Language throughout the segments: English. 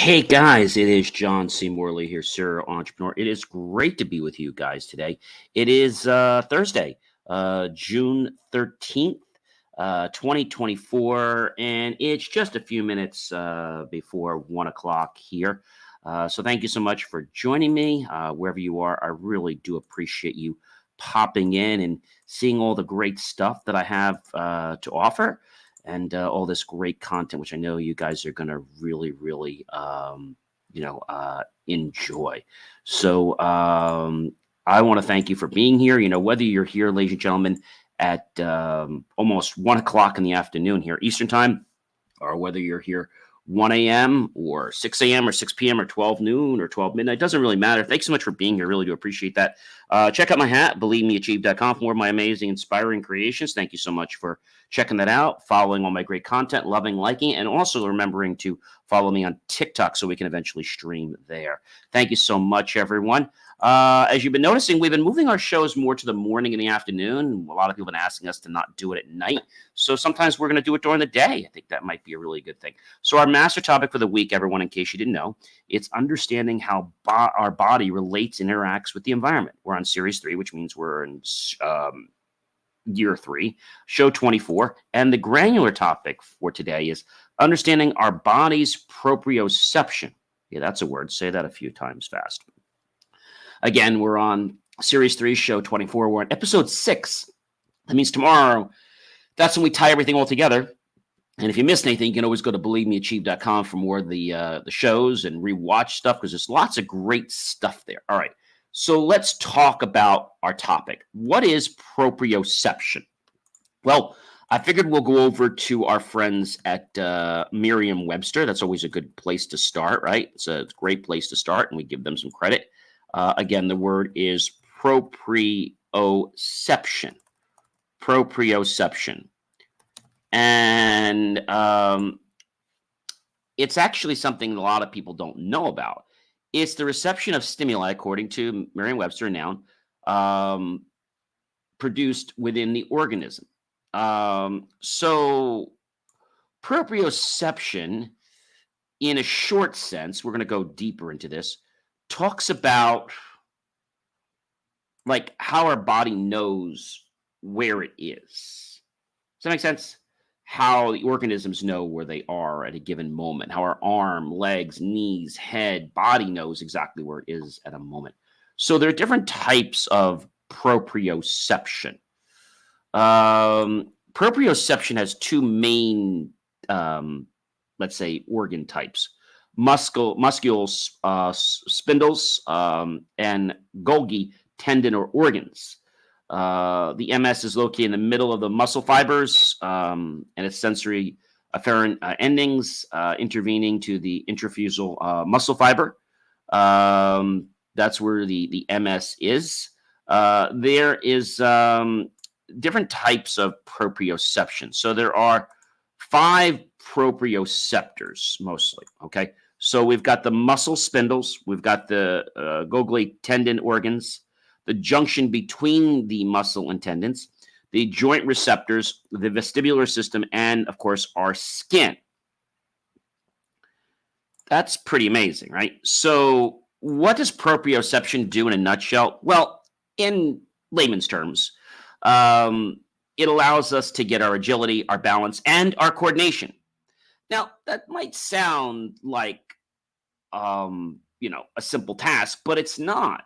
Hey guys, it is John C. Morley here, Serial Entrepreneur. It is great to be with you guys today. It is Thursday, June 13th, 2024, and it's just a few minutes before 1 o'clock here. So thank you so much for joining me wherever you are. I really do appreciate you popping in and seeing all the great stuff that I have to offer and all this great content, which I know you guys are going to really, enjoy. So I want to thank you for being here. Whether you're here, ladies and gentlemen, at almost 1 o'clock in the afternoon here, Eastern time, or whether you're here 1 a.m. or 6 a.m. or 6 p.m. or 12 noon or 12 midnight. It doesn't really matter. Thanks so much for being here. Really do appreciate that. Check out my hat, believemeachieve.com, for more of my amazing, inspiring creations. Thank you so much for checking that out, following all my great content, loving, liking, and also remembering to follow me on TikTok so we can eventually stream there. Thank you so much, everyone. As you've been noticing, we've been moving our shows more to the morning and the afternoon. A lot of people have been asking us to not do it at night. So sometimes we're going to do it during the day. I think that might be a really good thing. So our master topic for the week, everyone, in case you didn't know, it's understanding how our body relates and interacts with the environment. We're on series 3, which means we're in year 3, show 24. And the granular topic for today is understanding our body's proprioception. Yeah, that's a word. Say that a few times fast. Again, we're on series 3, show 24. We're on episode 6. That means tomorrow, that's when we tie everything all together. And if you missed anything, you can always go to believemeachieve.com for more of the shows and rewatch stuff, because there's lots of great stuff there. All right. So let's talk about our topic. What is proprioception? Well, I figured we'll go over to our friends at Merriam-Webster. That's always a good place to start, right? It's a great place to start, and we give them some credit. Again, the word is proprioception. Proprioception. And it's actually something a lot of people don't know about. It's the reception of stimuli, according to Merriam-Webster, a noun, produced within the organism. So proprioception, in a short sense, we're going to go deeper into this, talks about like how our body knows where it is. Does that make sense? How the organisms know where they are at a given moment, how our arm, legs, knees, head, body knows exactly where it is at a moment. So there are different types of proprioception. Proprioception has two main, let's say, organ types: muscular spindles and Golgi tendon or organs. The MS is located in the middle of the muscle fibers and its sensory afferent endings intervening to the intrafusal muscle fiber. That's where the MS is. There is different types of proprioception. So there are 5 proprioceptors mostly, okay? So we've got the muscle spindles, we've got the Golgi tendon organs, the junction between the muscle and tendons, the joint receptors, the vestibular system, and, of course, our skin. That's pretty amazing, right? So what does proprioception do in a nutshell? Well, in layman's terms, it allows us to get our agility, our balance, and our coordination. Now, that might sound like, a simple task, but it's not.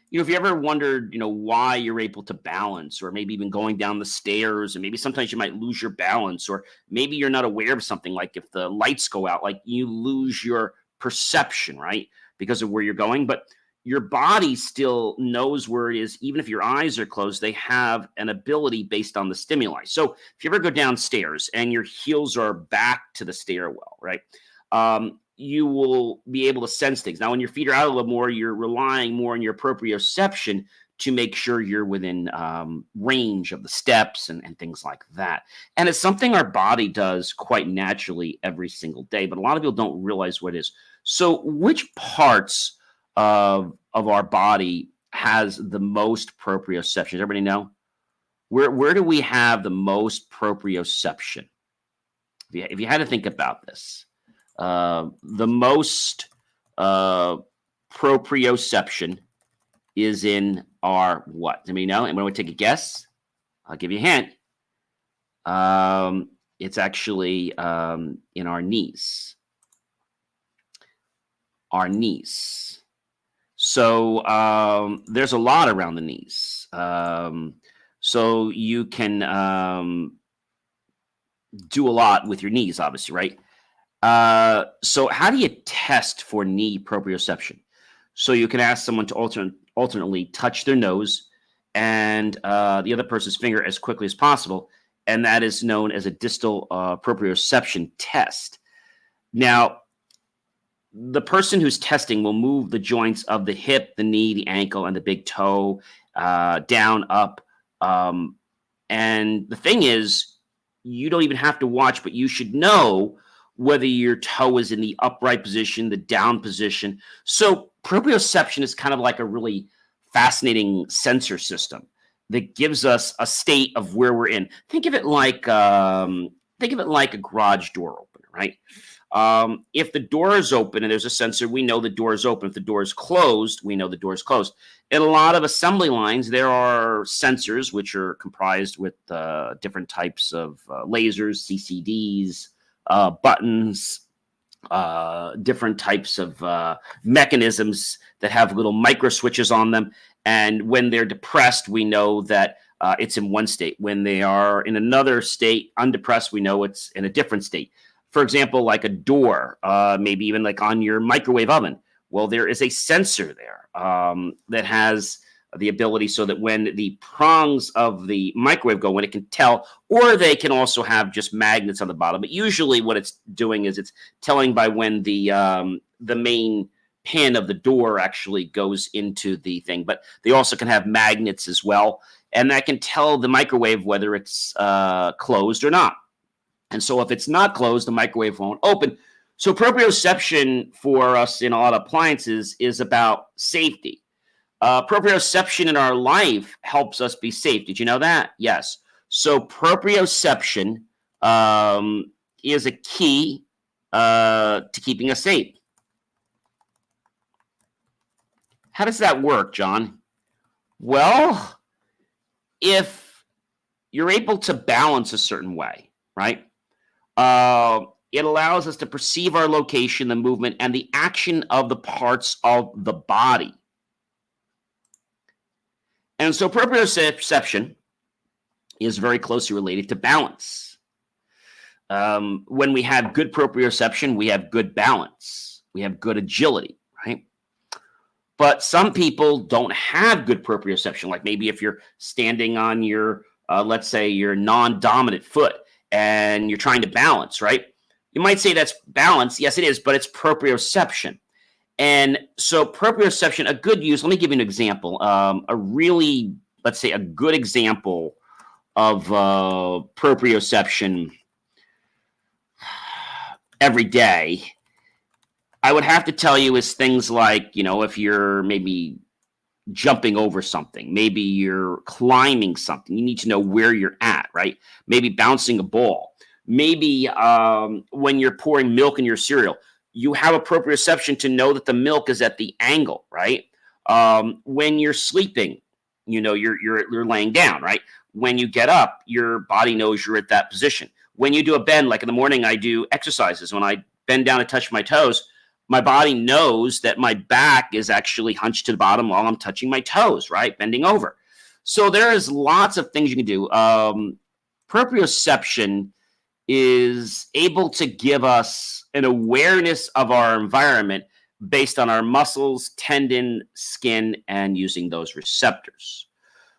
If you ever wondered, why you're able to balance, or maybe even going down the stairs, and maybe sometimes you might lose your balance, or maybe you're not aware of something, like if the lights go out, like you lose your perception, right? Because of where you're going. But your body still knows where it is. Even if your eyes are closed, they have an ability based on the stimuli. So if you ever go downstairs and your heels are back to the stairwell, right? You will be able to sense things. Now, when your feet are out a little more, you're relying more on your proprioception to make sure you're within range of the steps and things like that. And it's something our body does quite naturally every single day, but a lot of people don't realize what it is. So which parts of our body has the most proprioception? Does everybody know? Where do we have the most proprioception? If you had to think about this. The most proprioception is in our what? Let me know. Anyone want to take a guess? I'll give you a hint. It's actually in our knees. Our knees. So there's a lot around the knees. So you can do a lot with your knees, obviously, right? So how do you test for knee proprioception? So you can ask someone to alternately touch their nose and the other person's finger as quickly as possible, and that is known as a distal proprioception test. Now, the person who's testing will move the joints of the hip, the knee, the ankle, and the big toe down, up. And the thing is, you don't even have to watch, but you should know whether your toe is in the upright position, the down position. So proprioception is kind of like a really fascinating sensor system that gives us a state of where we're in. Think of it like a garage door opener, right? If the door is open and there's a sensor, we know the door is open. If the door is closed, we know the door is closed. In a lot of assembly lines, there are sensors which are comprised with different types of lasers, CCDs, buttons, different types of mechanisms that have little micro switches on them. And when they're depressed, we know that it's in one state. When they are in another state, undepressed, we know it's in a different state. For example, like a door, maybe even like on your microwave oven. Well, there is a sensor there that has the ability so that when the prongs of the microwave go in, it can tell, or they can also have just magnets on the bottom. But usually what it's doing is it's telling by when the main pin of the door actually goes into the thing. But they also can have magnets as well. And that can tell the microwave whether it's closed or not. And so if it's not closed, the microwave won't open. So proprioception for us in a lot of appliances is about safety. Proprioception in our life helps us be safe. Did you know that? Yes. So proprioception is a key to keeping us safe. How does that work, John? Well, if you're able to balance a certain way, right? It allows us to perceive our location, the movement, and the action of the parts of the body. And so proprioception is very closely related to balance. When we have good proprioception, we have good balance. We have good agility, right? But some people don't have good proprioception. Like maybe if you're standing on your, let's say, your non-dominant foot and you're trying to balance, right? You might say that's balance. Yes, it is, but it's proprioception. And so proprioception, a good use, let me give you an example. Let's say a good example of proprioception every day, I would have to tell you is things like, if you're maybe jumping over something, maybe you're climbing something, you need to know where you're at, right? Maybe bouncing a ball. Maybe when you're pouring milk in your cereal, you have a proprioception to know that the milk is at the angle, right? When you're sleeping, you're laying down, right? When you get up, your body knows you're at that position. When you do a bend, like in the morning, I do exercises. When I bend down and touch my toes, my body knows that my back is actually hunched to the bottom while I'm touching my toes, right? Bending over. So there is lots of things you can do. Proprioception is able to give us an awareness of our environment based on our muscles, tendon, skin, and using those receptors.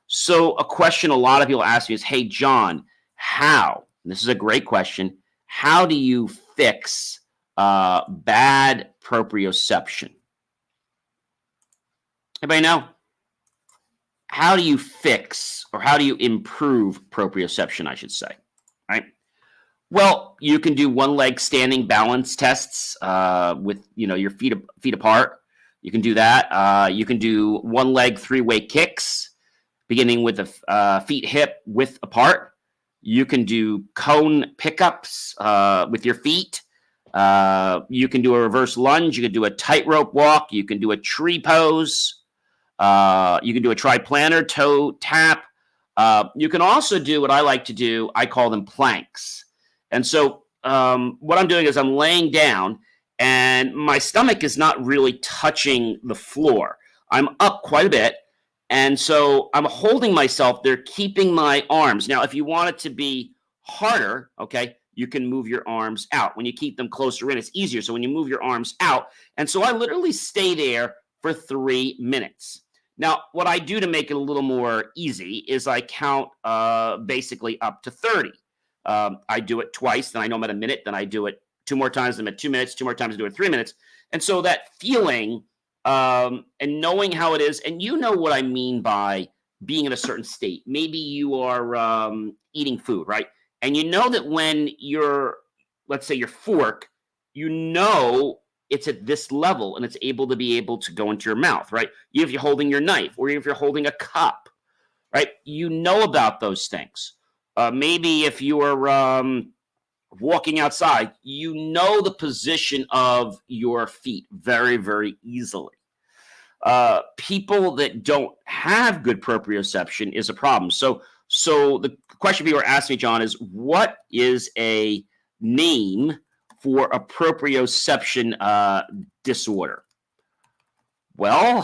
So a question a lot of people ask me is, hey, John, how? And this is a great question. How do you fix bad proprioception? Anybody know? How do you fix, or how do you improve proprioception, I should say, right? Well, you can do one leg standing balance tests with your feet apart. You can do that. You can do one leg three-way kicks, beginning with the feet hip width apart. You can do cone pickups with your feet. You can do a reverse lunge. You can do a tightrope walk. You can do a tree pose. You can do a triplantar toe tap. You can also do what I like to do. I call them planks. And so what I'm doing is I'm laying down and my stomach is not really touching the floor. I'm up quite a bit. And so I'm holding myself there, keeping my arms. Now, if you want it to be harder, okay, you can move your arms out. When you keep them closer in, it's easier. So when you move your arms out, and so I literally stay there for 3 minutes. Now, what I do to make it a little more easy is I count basically up to 30. I do it twice, then I know I'm at a minute, then I do it 2 more times, I'm at 2 minutes, 2 more times, I do it 3 minutes. And so that feeling and knowing how it is, and you know what I mean by being in a certain state. Maybe you are eating food, right? And you know that when let's say your fork, you know it's at this level and it's able to go into your mouth, right? If you're holding your knife or if you're holding a cup, right? You know about those things. Maybe if you are walking outside, you know the position of your feet very, very easily. People that don't have good proprioception is a problem. So the question people are asking me, John, is what is a name for a proprioception disorder? Well,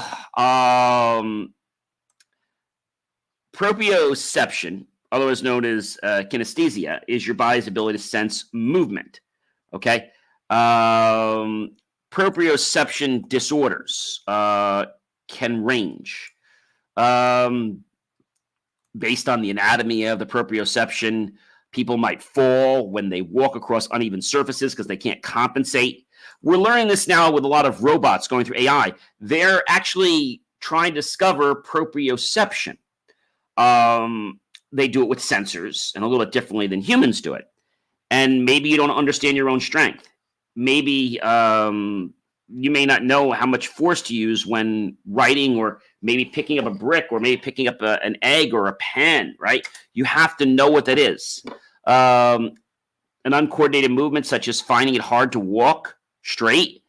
proprioception, otherwise known as kinesthesia, is your body's ability to sense movement. Okay. Proprioception disorders can range based on the anatomy of the proprioception. People might fall when they walk across uneven surfaces because they can't compensate. We're learning this now with a lot of robots going through AI. They're actually trying to discover proprioception. They do it with sensors and a little bit differently than humans do it. And maybe you don't understand your own strength. Maybe you may not know how much force to use when writing, or maybe picking up a brick, or maybe picking up an egg or a pen, right? You have to know what that is. An uncoordinated movement, such as finding it hard to walk straight,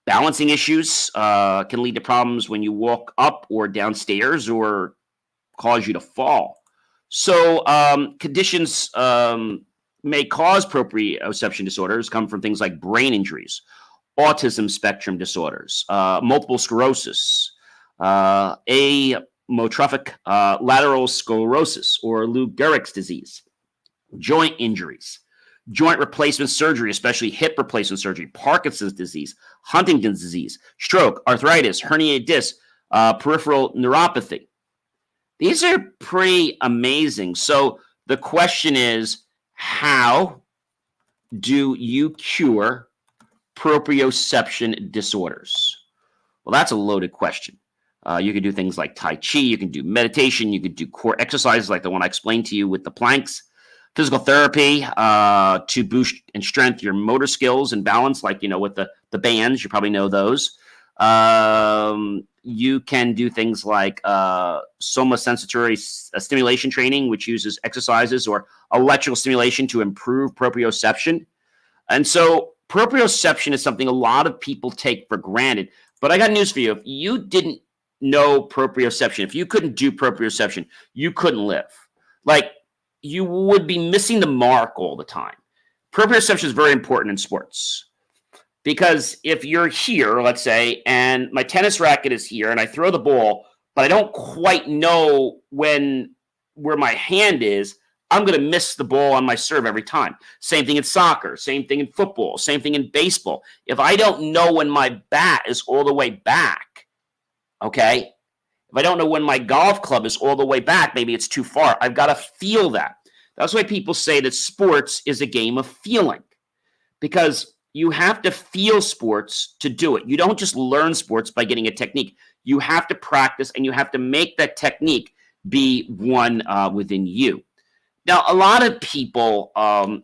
balancing issues can lead to problems when you walk up or downstairs or cause you to fall. So conditions may cause proprioception disorders come from things like brain injuries, autism spectrum disorders, multiple sclerosis, amyotrophic lateral sclerosis, or Lou Gehrig's disease, joint injuries, joint replacement surgery, especially hip replacement surgery, Parkinson's disease, Huntington's disease, stroke, arthritis, herniated disc, peripheral neuropathy. These are pretty amazing. So the question is, how do you cure proprioception disorders? Well, that's a loaded question. You can do things like Tai Chi, you can do meditation, you can do core exercises like the one I explained to you with the planks, physical therapy to boost and strengthen your motor skills and balance, like, with the bands, you probably know those. You can do things like somatosensory stimulation training, which uses exercises or electrical stimulation to improve proprioception. And so proprioception is something a lot of people take for granted. But I got news for you. If you didn't know proprioception, if you couldn't do proprioception, you couldn't live. Like, you would be missing the mark all the time. Proprioception is very important in sports. Because if you're here, let's say, and my tennis racket is here and I throw the ball, but I don't quite know where my hand is, I'm going to miss the ball on my serve every time. Same thing in soccer, same thing in football, same thing in baseball. If I don't know when my bat is all the way back, okay? If I don't know when my golf club is all the way back, maybe it's too far. I've got to feel that. That's why people say that sports is a game of feeling, because you have to feel sports to do it. You don't just learn sports by getting a technique. You have to practice, and you have to make that technique be one within you. Now, a lot of people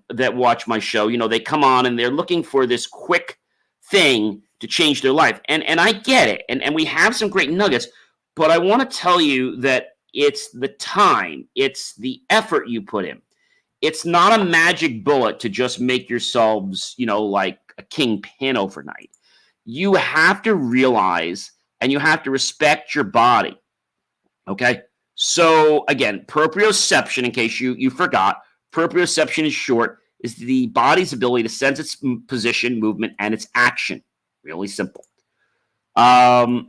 that watch my show, they come on and they're looking for this quick thing to change their life. And I get it. And we have some great nuggets, but I want to tell you that it's the time, it's the effort you put in. It's not a magic bullet to just make yourselves, like a kingpin overnight. You have to realize and you have to respect your body. Okay. So again, proprioception, in case you forgot, proprioception is short, is the body's ability to sense its position, movement, and its action. Really simple. There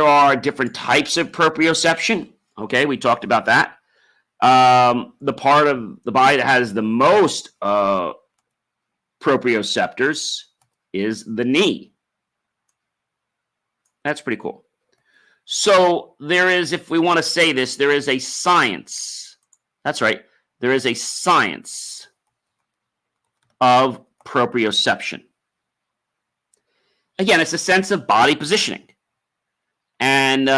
are different types of proprioception. Okay, we talked about that. The part of the body that has the most proprioceptors is the knee. That's pretty cool. So there is, if we want to say this, there is a science. That's right. There is a science of proprioception. Again, it's a sense of body positioning. And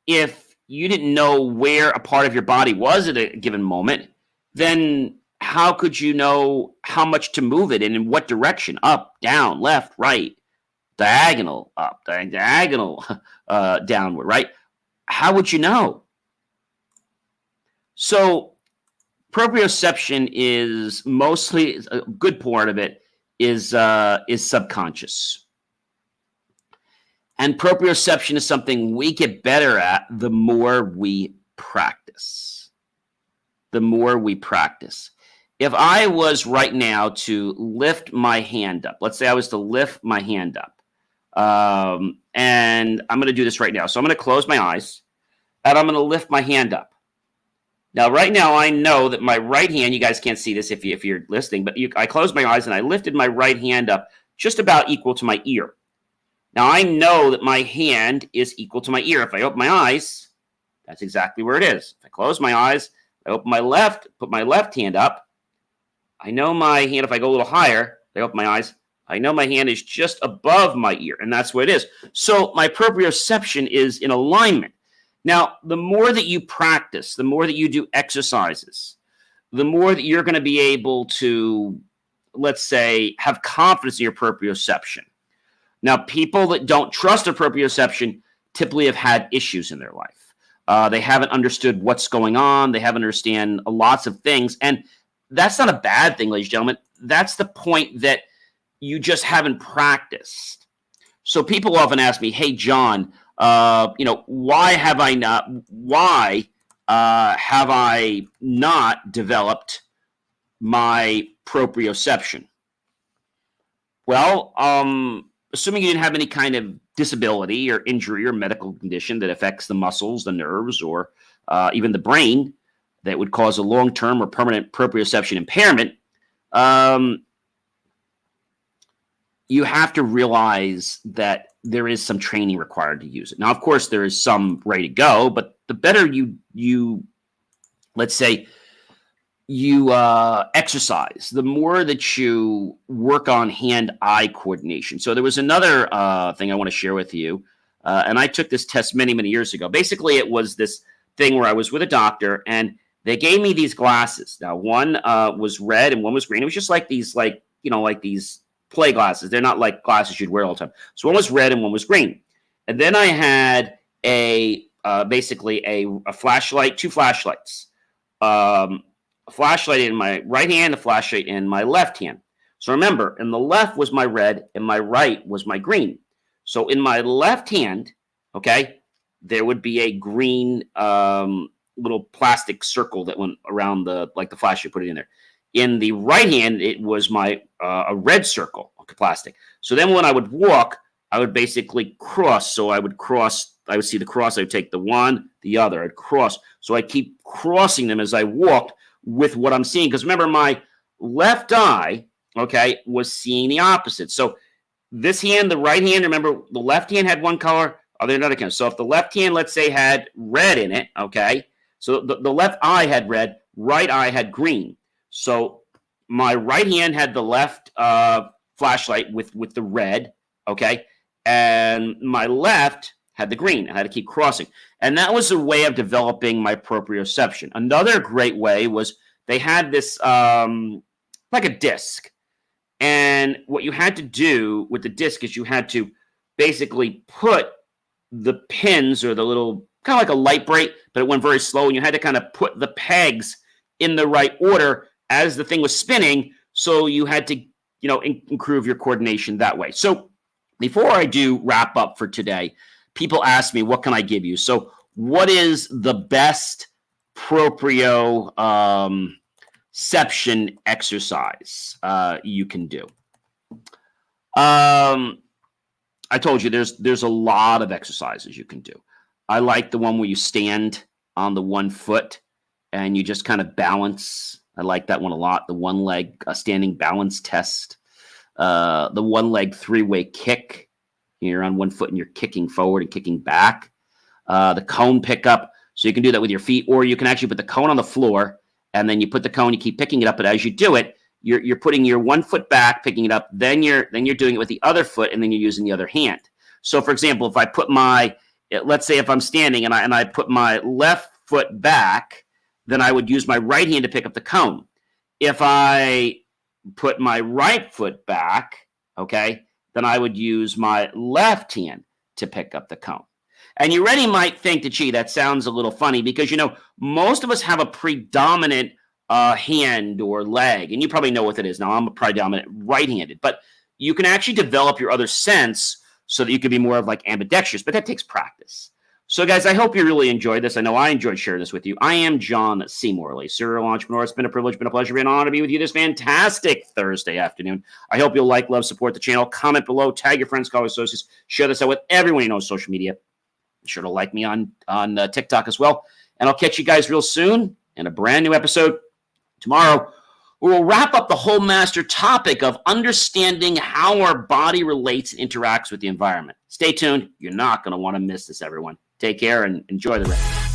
if you didn't know where a part of your body was at a given moment, then how could you know how much to move it and in what direction? Up, down, left, right, diagonal, up, diagonal, downward, right? How would you know? So proprioception is mostly, a good part of it is subconscious. And proprioception is something we get better at the more we practice. The more we practice. If I was right now to lift my hand up, let's say I was to lift my hand up, and I'm going to do this right now. So I'm going to close my eyes, and I'm going to lift my hand up. Now, right now, I know that my right hand, you guys can't see this if you're listening, but I closed my eyes, and I lifted my right hand up just about equal to my ear. Now, I know that my hand is equal to my ear. If I open my eyes, that's exactly where it is. If I close my eyes, I open put my left hand up. I know my hand, if I go a little higher, I open my eyes, I know my hand is just above my ear, and that's what it is. So my proprioception is in alignment. Now, the more that you practice, the more that you do exercises, the more that you're going to be able to, let's say, have confidence in your proprioception. Now, people that don't trust their proprioception typically have had issues in their life. They haven't understood what's going on. They haven't understand lots of things. And that's not a bad thing, ladies and gentlemen. That's the point that you just haven't practiced. So people often ask me, hey, John, why have I not developed my proprioception? Well, assuming you didn't have any kind of disability or injury or medical condition that affects the muscles, the nerves, or even the brain that would cause a long-term or permanent proprioception impairment, you have to realize that there is some training required to use it. Now, of course, there is some ready to go, but the better you let's say, you exercise, the more that you work on hand-eye coordination. So there was another thing I want to share with you, and I took this test many, many years ago. Basically, it was this thing where I was with a doctor, and they gave me these glasses. Now, one was red and one was green. It was just like these, these play glasses. They're not like glasses you'd wear all the time. So one was red and one was green. And then I had basically a flashlight, two flashlights. A flashlight in my right hand, a flashlight in my left hand. So remember, in the left was my red, and my right was my green. So in my left hand, okay, there would be a green little plastic circle that went around the flashlight, put it in there. In the right hand, it was my a red circle, plastic. So then when I would walk, I would basically cross. So I would cross. I would see the cross. I would take the one, the other. I'd cross. So I keep crossing them as I walked with what I'm seeing. Because remember, my left eye, okay, was seeing the opposite. So this hand, the right hand, remember, the left hand had one color, other another color. So if the left hand, let's say, had red in it, okay, so the left eye had red, right eye had green. So my right hand had the left flashlight with the red, okay, and my left had the green. I had to keep crossing. And that was a way of developing my proprioception. Another great way was they had this like a disc. And what you had to do with the disc is you had to basically put the pins or the little, kind of like a light bright, but it went very slow. And you had to kind of put the pegs in the right order as the thing was spinning. So you had to, improve your coordination that way. So before I do wrap up for today, people ask me, what can I give you? So what is the best proprioception exercise you can do? I told you there's a lot of exercises you can do. I like the one where you stand on the one foot and you just kind of balance. I like that one a lot. The one leg standing balance test. The one leg 3-way kick. You're on one foot and you're kicking forward and kicking back. The cone pickup. So you can do that with your feet, or you can actually put the cone on the floor and then you put the cone, you keep picking it up. But as you do it, you're putting your one foot back, picking it up. Then you're doing it with the other foot, and then you're using the other hand. So for example, if I put let's say if I'm standing and I put my left foot back, then I would use my right hand to pick up the cone. If I put my right foot back, okay, then I would use my left hand to pick up the cone. And you already might think that, gee, that sounds a little funny because, most of us have a predominant hand or leg, and you probably know what it is. Now, I'm a predominant right-handed, but you can actually develop your other sense so that you can be more of like ambidextrous, but that takes practice. So, guys, I hope you really enjoyed this. I know I enjoyed sharing this with you. I am John C. Morley, serial entrepreneur. It's been a privilege, been a pleasure, been an honor to be with you this fantastic Thursday afternoon. I hope you'll like, love, support the channel. Comment below, tag your friends, colleagues, associates, share this out with everyone you know on social media. Be sure to like me on TikTok as well. And I'll catch you guys real soon in a brand new episode tomorrow. We will wrap up the whole master topic of understanding how our body relates and interacts with the environment. Stay tuned. You're not going to want to miss this, everyone. Take care and enjoy the rest.